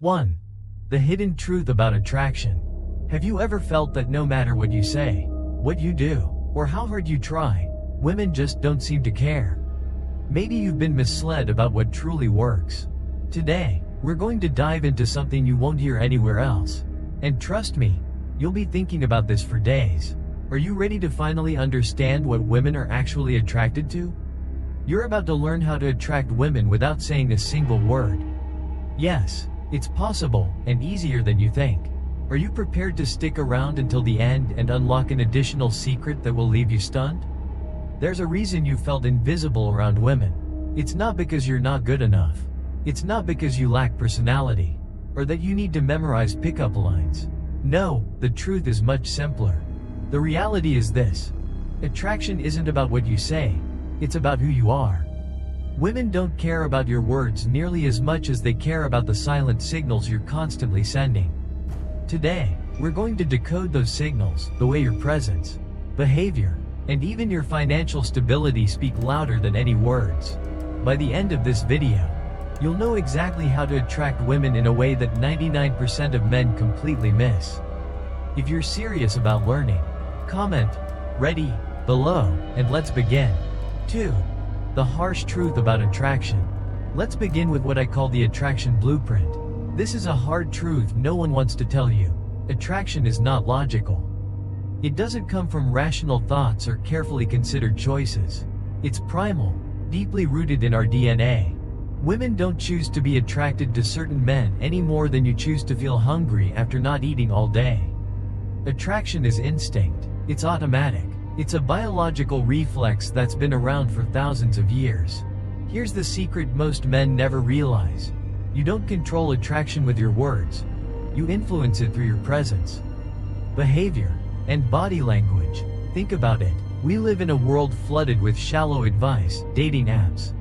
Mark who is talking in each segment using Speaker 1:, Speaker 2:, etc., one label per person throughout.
Speaker 1: 1. The hidden truth about attraction. Have you ever felt that no matter what you say, what you do, or how hard you try, women just don't seem to care? Maybe you've been misled about what truly works. Today, we're going to dive into something you won't hear anywhere else. And trust me, you'll be thinking about this for days. Are you ready to finally understand what women are actually attracted to? You're about to learn how to attract women without saying a single word. Yes, it's possible, and easier than you think. Are you prepared to stick around until the end and unlock an additional secret that will leave you stunned? There's a reason you felt invisible around women. It's not because you're not good enough. It's not because you lack personality, or that you need to memorize pickup lines. No, the truth is much simpler. The reality is this: attraction isn't about what you say, it's about who you are. Women don't care about your words nearly as much as they care about the silent signals you're constantly sending. Today, we're going to decode those signals, the way your presence, behavior, and even your financial stability speak louder than any words. By the end of this video, you'll know exactly how to attract women in a way that 99% of men completely miss. If you're serious about learning, comment "ready" below, and let's begin. 2. The harsh truth about attraction. Let's begin with what I call the attraction blueprint. This is a hard truth no one wants to tell you. Attraction is not logical. It doesn't come from rational thoughts or carefully considered choices. It's primal, deeply rooted in our DNA. Women don't choose to be attracted to certain men any more than you choose to feel hungry after not eating all day. Attraction is instinct. It's automatic. It's a biological reflex that's been around for thousands of years. Here's the secret most men never realize. You don't control attraction with your words. You influence it through your presence, behavior, and body language. Think about it. We live in a world flooded with shallow advice, dating apps,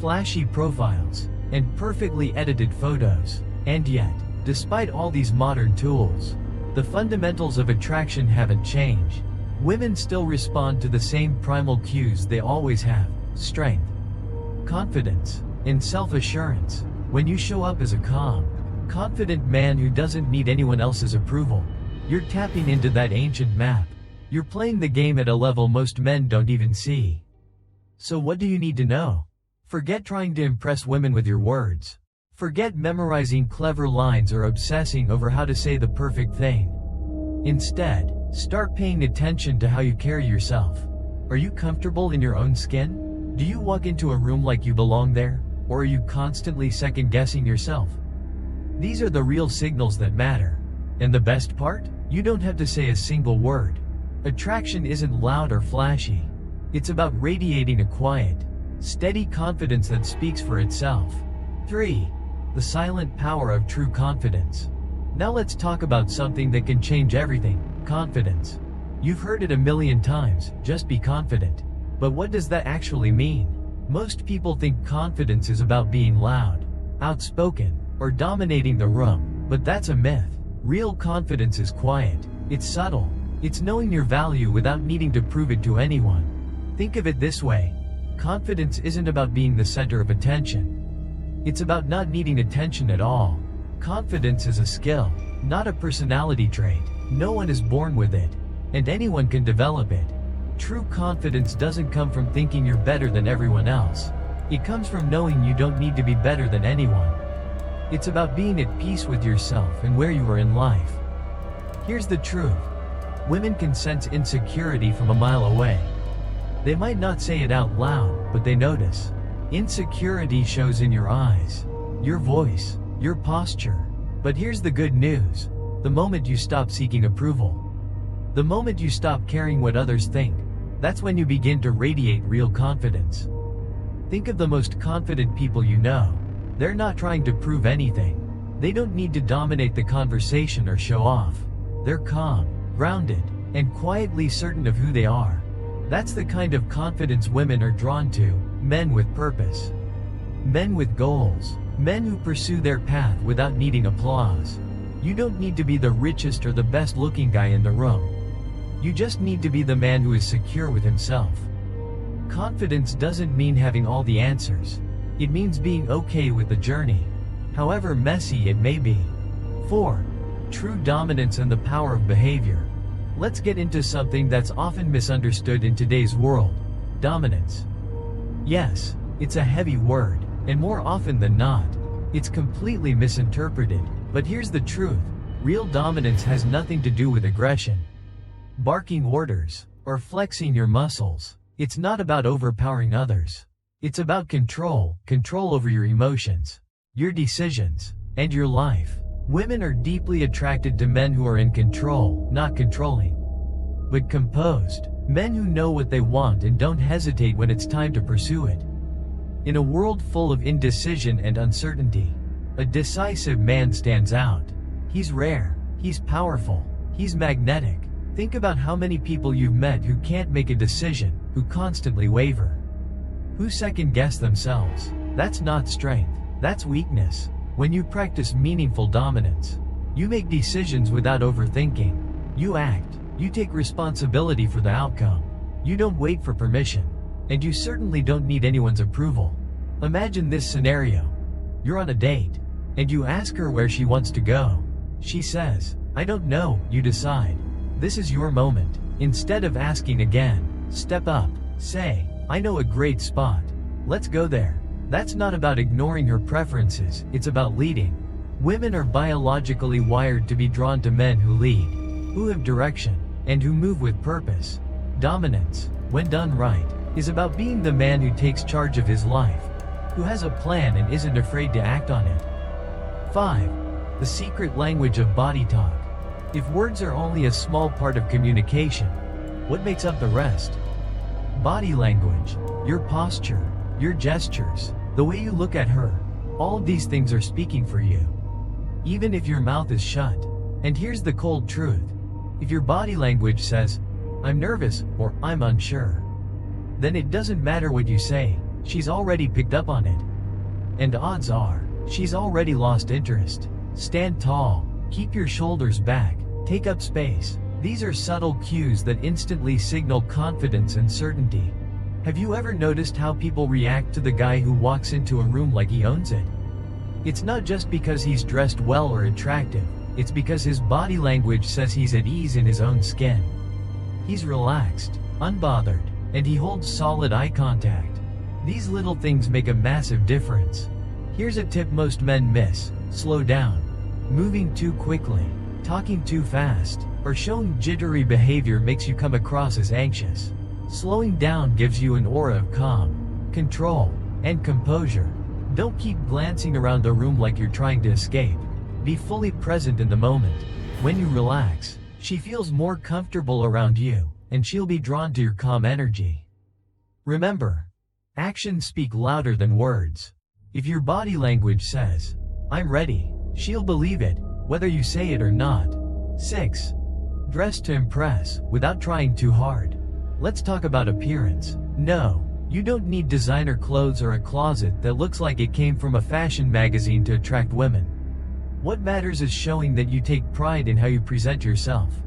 Speaker 1: flashy profiles, and perfectly edited photos. And yet, despite all these modern tools, the fundamentals of attraction haven't changed. Women still respond to the same primal cues they always have: strength, confidence, and self-assurance. When you show up as a calm, confident man who doesn't need anyone else's approval, you're tapping into that ancient map. You're playing the game at a level most men don't even see. So what do you need to know? Forget trying to impress women with your words. Forget memorizing clever lines or obsessing over how to say the perfect thing. Instead, start paying attention to how you carry yourself. Are you comfortable in your own skin? Do you walk into a room like you belong there? Or are you constantly second-guessing yourself? These are the real signals that matter. And the best part? You don't have to say a single word. Attraction isn't loud or flashy. It's about radiating a quiet, steady confidence that speaks for itself. 3. The silent power of true confidence. Now let's talk about something that can change everything: confidence. You've heard it a million times: just be confident. But what does that actually mean? Most people think confidence is about being loud, outspoken, or dominating the room, but that's a myth. Real confidence is quiet. It's subtle. It's knowing your value without needing to prove it to anyone. Think of it this way: confidence isn't about being the center of attention. It's about not needing attention at all. Confidence is a skill, not a personality trait. No one is born with it, and anyone can develop it. True confidence doesn't come from thinking you're better than everyone else. It comes from knowing you don't need to be better than anyone. It's about being at peace with yourself and where you are in life. Here's the truth: women can sense insecurity from a mile away. They might not say it out loud, but they notice. Insecurity shows in your eyes, your voice, your posture. But here's the good news: the moment you stop seeking approval, the moment you stop caring what others think, that's when you begin to radiate real confidence. Think of the most confident people you know. They're not trying to prove anything. They don't need to dominate the conversation or show off. They're calm, grounded, and quietly certain of who they are. That's the kind of confidence women are drawn to: men with purpose, men with goals, men who pursue their path without needing applause. You don't need to be the richest or the best looking guy in the room. You just need to be the man who is secure with himself. Confidence doesn't mean having all the answers. It means being okay with the journey. however messy it may be. 4. True dominance and the power of behavior. Let's get into something that's often misunderstood in today's world: dominance. Yes, it's a heavy word, and more often than not, it's completely misinterpreted. But here's the truth: real dominance has nothing to do with aggression, barking orders, or flexing your muscles. It's not about overpowering others. It's about control over your emotions, your decisions, and your life. Women are deeply attracted to men who are in control, not controlling, but composed. Men who know what they want and don't hesitate when it's time to pursue it. In a world full of indecision and uncertainty, a decisive man stands out. He's rare, he's powerful, he's magnetic. Think about how many people you've met who can't make a decision, who constantly waver, who second-guess themselves. That's not strength, that's weakness. When you practice meaningful dominance, you make decisions without overthinking. You act, you take responsibility for the outcome. You don't wait for permission, and you certainly don't need anyone's approval. Imagine this scenario. You're on a date, and you ask her where she wants to go. She says, "I don't know." You decide. This is your moment. Instead of asking again, step up. Say, "I know a great spot. Let's go there." That's not about ignoring her preferences, it's about leading. Women are biologically wired to be drawn to men who lead, who have direction, and who move with purpose. Dominance, when done right, is about being the man who takes charge of his life, who has a plan and isn't afraid to act on it. 5. The secret language of body talk. If words are only a small part of communication, what makes up the rest? Body language, your posture, your gestures, the way you look at her, all of these things are speaking for you, even if your mouth is shut. And here's the cold truth: if your body language says, "I'm nervous," or "I'm unsure," then it doesn't matter what you say, she's already picked up on it. And odds are, she's already lost interest. Stand tall, keep your shoulders back, take up space. These are subtle cues that instantly signal confidence and certainty. Have you ever noticed how people react to the guy who walks into a room like he owns it? It's not just because he's dressed well or attractive, it's because his body language says he's at ease in his own skin. He's relaxed, unbothered, and he holds solid eye contact. These little things make a massive difference. Here's a tip most men miss: slow down. Moving too quickly, talking too fast, or showing jittery behavior makes you come across as anxious. Slowing down gives you an aura of calm, control, and composure. Don't keep glancing around the room like you're trying to escape. Be fully present in the moment. When you relax, she feels more comfortable around you, and she'll be drawn to your calm energy. Remember, actions speak louder than words. If your body language says, "I'm ready," she'll believe it, whether you say it or not. 6. Dress to impress, without trying too hard. Let's talk about appearance. No, you don't need designer clothes or a closet that looks like it came from a fashion magazine to attract women. What matters is showing that you take pride in how you present yourself.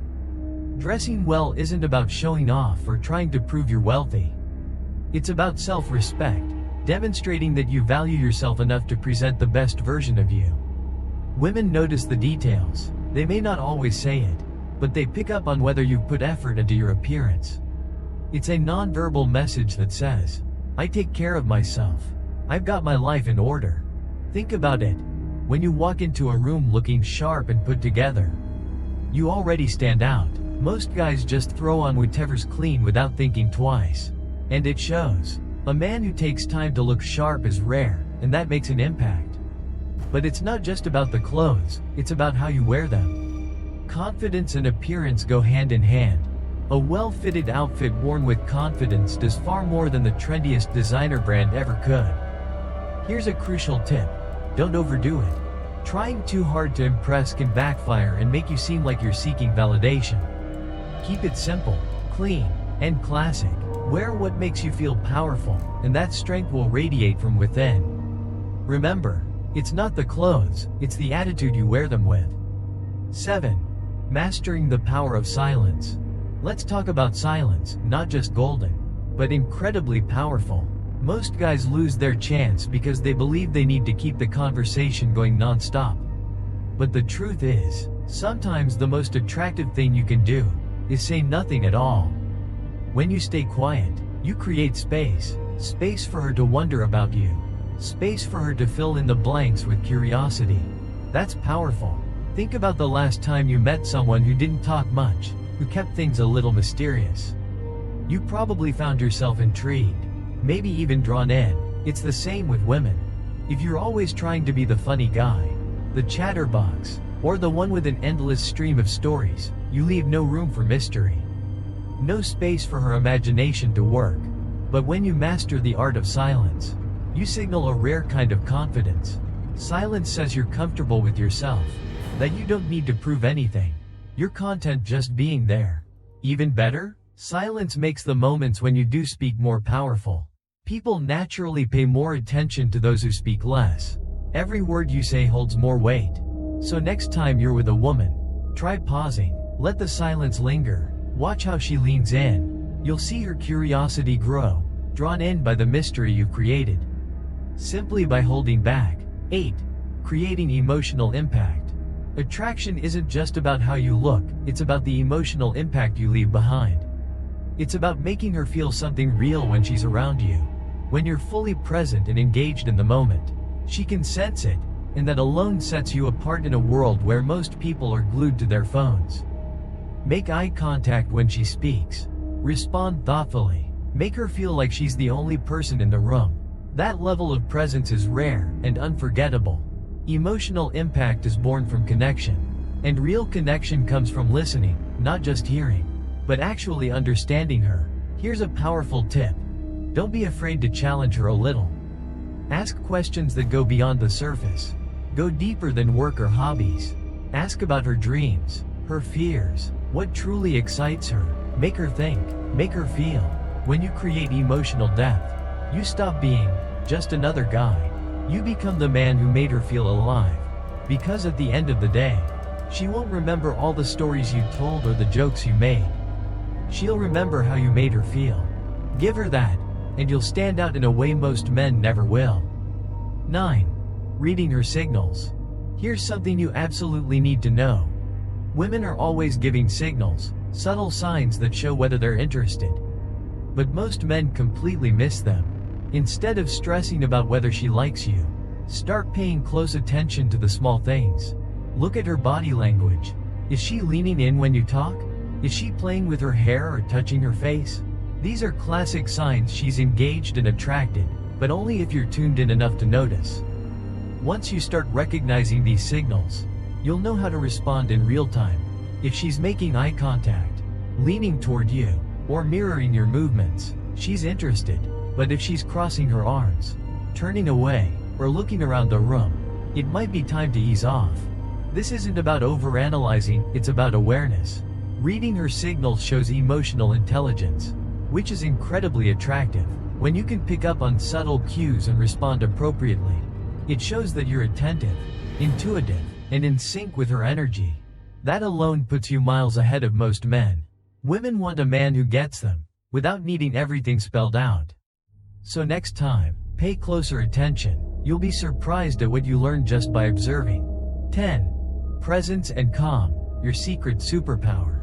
Speaker 1: Dressing well isn't about showing off or trying to prove you're wealthy. It's about self-respect, demonstrating that you value yourself enough to present the best version of you. Women notice the details. They may not always say it, but they pick up on whether you've put effort into your appearance. It's a non-verbal message that says, "I take care of myself. I've got my life in order." Think about it. When you walk into a room looking sharp and put together, you already stand out. Most guys just throw on whatever's clean without thinking twice. And it shows. A man who takes time to look sharp is rare, and that makes an impact. But it's not just about the clothes, it's about how you wear them. Confidence and appearance go hand in hand. A well-fitted outfit worn with confidence does far more than the trendiest designer brand ever could. Here's a crucial tip: don't overdo it. Trying too hard to impress can backfire and make you seem like you're seeking validation. Keep it simple, clean, and classic. Wear what makes you feel powerful, and that strength will radiate from within. Remember, it's not the clothes, it's the attitude you wear them with. 7. Mastering the power of silence. Let's talk about silence, not just golden, but incredibly powerful. Most guys lose their chance because they believe they need to keep the conversation going non-stop. But the truth is, sometimes the most attractive thing you can do is say nothing at all. When you stay quiet, you create space. Space for her to wonder about you. Space for her to fill in the blanks with curiosity. That's powerful. Think about the last time you met someone who didn't talk much, who kept things a little mysterious. You probably found yourself intrigued, maybe even drawn in. It's the same with women. If you're always trying to be the funny guy, the chatterbox, or the one with an endless stream of stories, you leave no room for mystery. No space for her imagination to work. But when you master the art of silence, you signal a rare kind of confidence. Silence says you're comfortable with yourself, that you don't need to prove anything. You're content just being there. Even better, silence makes the moments when you do speak more powerful. People naturally pay more attention to those who speak less. Every word you say holds more weight. So next time you're with a woman, try pausing, let the silence linger, watch how she leans in. You'll see her curiosity grow, drawn in by the mystery you've created. Simply by holding back. 8. Creating emotional impact. Attraction isn't just about how you look, it's about the emotional impact you leave behind. It's about making her feel something real when she's around you. When you're fully present and engaged in the moment, she can sense it, and that alone sets you apart in a world where most people are glued to their phones. Make eye contact when she speaks. Respond thoughtfully. Make her feel like she's the only person in the room. That level of presence is rare and unforgettable. Emotional impact is born from connection. And real connection comes from listening, not just hearing, but actually understanding her. Here's a powerful tip. Don't be afraid to challenge her a little. Ask questions that go beyond the surface. Go deeper than work or hobbies. Ask about her dreams, her fears, what truly excites her. Make her think, make her feel. When you create emotional depth, you stop being just another guy. You become the man who made her feel alive. Because at the end of the day, she won't remember all the stories you told or the jokes you made. She'll remember how you made her feel. Give her that, and you'll stand out in a way most men never will. 9. Reading her signals. Here's something you absolutely need to know. Women are always giving signals, subtle signs that show whether they're interested. But most men completely miss them. Instead of stressing about whether she likes you, start paying close attention to the small things. Look at her body language. Is she leaning in when you talk? Is she playing with her hair or touching her face? These are classic signs she's engaged and attracted, but only if you're tuned in enough to notice. Once you start recognizing these signals, you'll know how to respond in real time. If she's making eye contact, leaning toward you, or mirroring your movements, she's interested. But if she's crossing her arms, turning away, or looking around the room, it might be time to ease off. This isn't about overanalyzing, it's about awareness. Reading her signals shows emotional intelligence, which is incredibly attractive. When you can pick up on subtle cues and respond appropriately, it shows that you're attentive, intuitive, and in sync with her energy. That alone puts you miles ahead of most men. Women want a man who gets them, without needing everything spelled out. So next time, pay closer attention. You'll be surprised at what you learn just by observing. 10. Presence and calm, your secret superpower.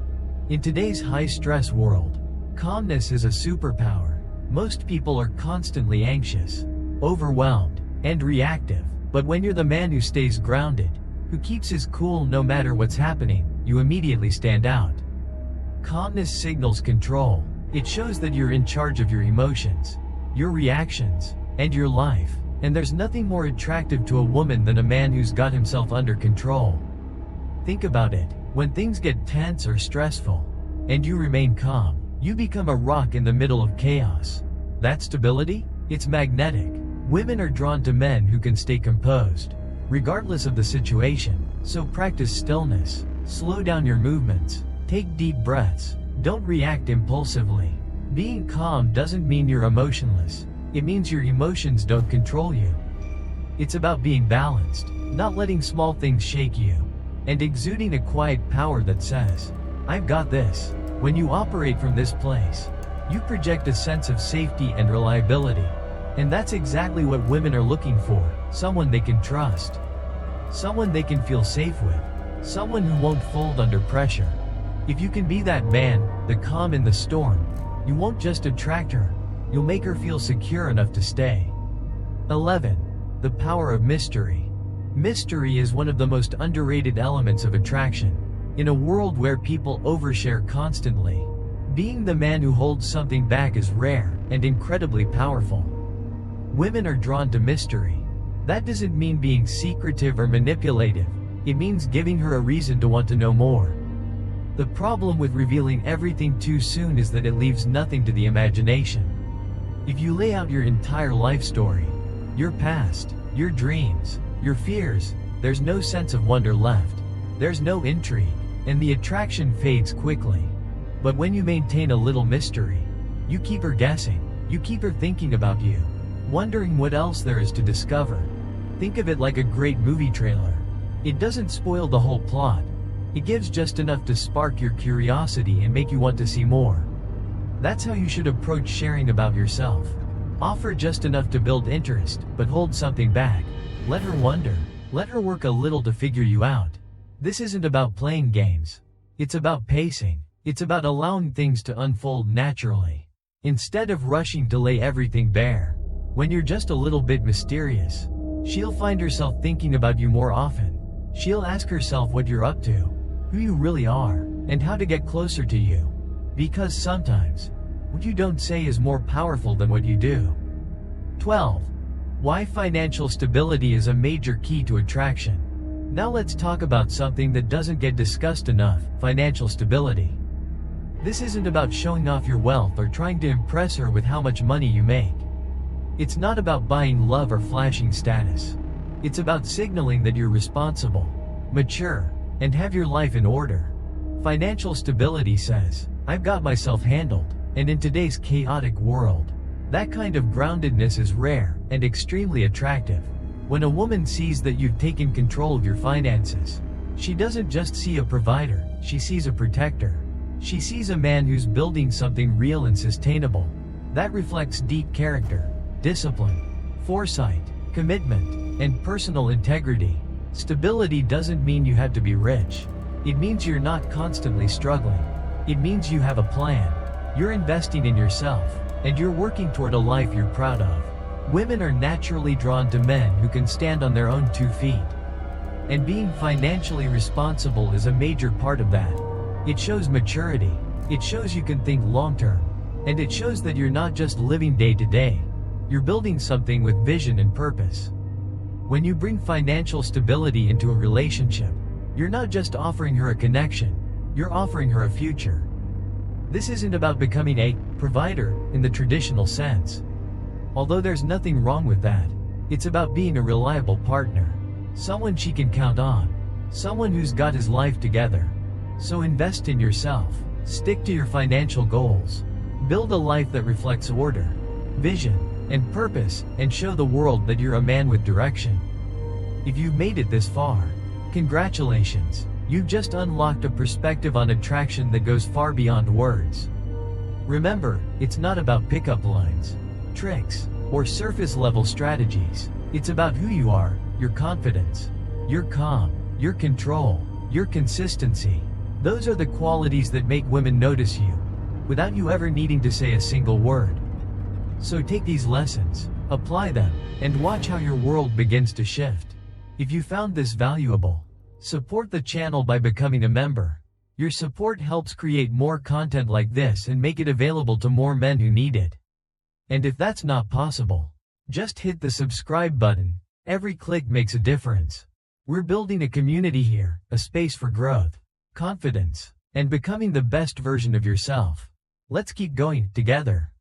Speaker 1: In today's high-stress world, calmness is a superpower. Most people are constantly anxious, overwhelmed, and reactive. But when you're the man who stays grounded, who keeps his cool no matter what's happening, you immediately stand out. Calmness signals control. It shows that you're in charge of your emotions, your reactions, and your life. And there's nothing more attractive to a woman than a man who's got himself under control. Think about it. When things get tense or stressful, and you remain calm, you become a rock in the middle of chaos. That stability? It's magnetic. Women are drawn to men who can stay composed, regardless of the situation. So practice stillness. Slow down your movements. Take deep breaths. Don't react impulsively. Being calm doesn't mean you're emotionless. It means your emotions don't control you. It's about being balanced, not letting small things shake you, and exuding a quiet power that says, "I've got this." When you operate from this place, you project a sense of safety and reliability. And that's exactly what women are looking for, someone they can trust. Someone they can feel safe with. Someone who won't fold under pressure. If you can be that man, the calm in the storm, you won't just attract her, you'll make her feel secure enough to stay. 11. The power of mystery. Mystery is one of the most underrated elements of attraction. In a world where people overshare constantly, being the man who holds something back is rare and incredibly powerful. Women are drawn to mystery. That doesn't mean being secretive or manipulative. It means giving her a reason to want to know more. The problem with revealing everything too soon is that it leaves nothing to the imagination. If you lay out your entire life story, your past, your dreams, your fears, there's no sense of wonder left. There's no intrigue, and the attraction fades quickly. But when you maintain a little mystery, you keep her guessing, you keep her thinking about you, wondering what else there is to discover. Think of it like a great movie trailer. It doesn't spoil the whole plot. It gives just enough to spark your curiosity and make you want to see more. That's how you should approach sharing about yourself. Offer just enough to build interest, but hold something back. Let her wonder. Let her work a little to figure you out. This isn't about playing games. It's about pacing. It's about allowing things to unfold naturally, instead of rushing to lay everything bare. When you're just a little bit mysterious, she'll find herself thinking about you more often. She'll ask herself what you're up to, who you really are, and how to get closer to you. Because sometimes, what you don't say is more powerful than what you do. 12. Why financial stability is a major key to attraction. Now let's talk about something that doesn't get discussed enough: financial stability. This isn't about showing off your wealth or trying to impress her with how much money you make. It's not about buying love or flashing status. It's about signaling that you're responsible, mature, and have your life in order. Financial stability says, I've got myself handled, and in today's chaotic world, that kind of groundedness is rare and extremely attractive. When a woman sees that you've taken control of your finances, she doesn't just see a provider, she sees a protector. She sees a man who's building something real and sustainable. That reflects deep character, discipline, foresight, commitment, and personal integrity. Stability doesn't mean you have to be rich. It means you're not constantly struggling. It means you have a plan. You're investing in yourself, and you're working toward a life you're proud of. Women are naturally drawn to men who can stand on their own 2 feet. And being financially responsible is a major part of that. It shows maturity. It shows you can think long-term. And it shows that you're not just living day to day. You're building something with vision and purpose. When you bring financial stability into a relationship, you're not just offering her a connection, you're offering her a future. This isn't about becoming a provider in the traditional sense. Although there's nothing wrong with that, it's about being a reliable partner. Someone she can count on. Someone who's got his life together. So invest in yourself. Stick to your financial goals. Build a life that reflects order, vision, and purpose, and show the world that you're a man with direction. If you've made it this far, congratulations. You've just unlocked a perspective on attraction that goes far beyond words. Remember, it's not about pickup lines, tricks, or surface-level strategies. It's about who you are, your confidence, your calm, your control, your consistency. Those are the qualities that make women notice you, without you ever needing to say a single word. So take these lessons, apply them, and watch how your world begins to shift. If you found this valuable, support the channel by becoming a member. Your support helps create more content like this and make it available to more men who need it. And if that's not possible, just hit the subscribe button. Every click makes a difference. We're building a community here, a space for growth, confidence, and becoming the best version of yourself. Let's keep going together.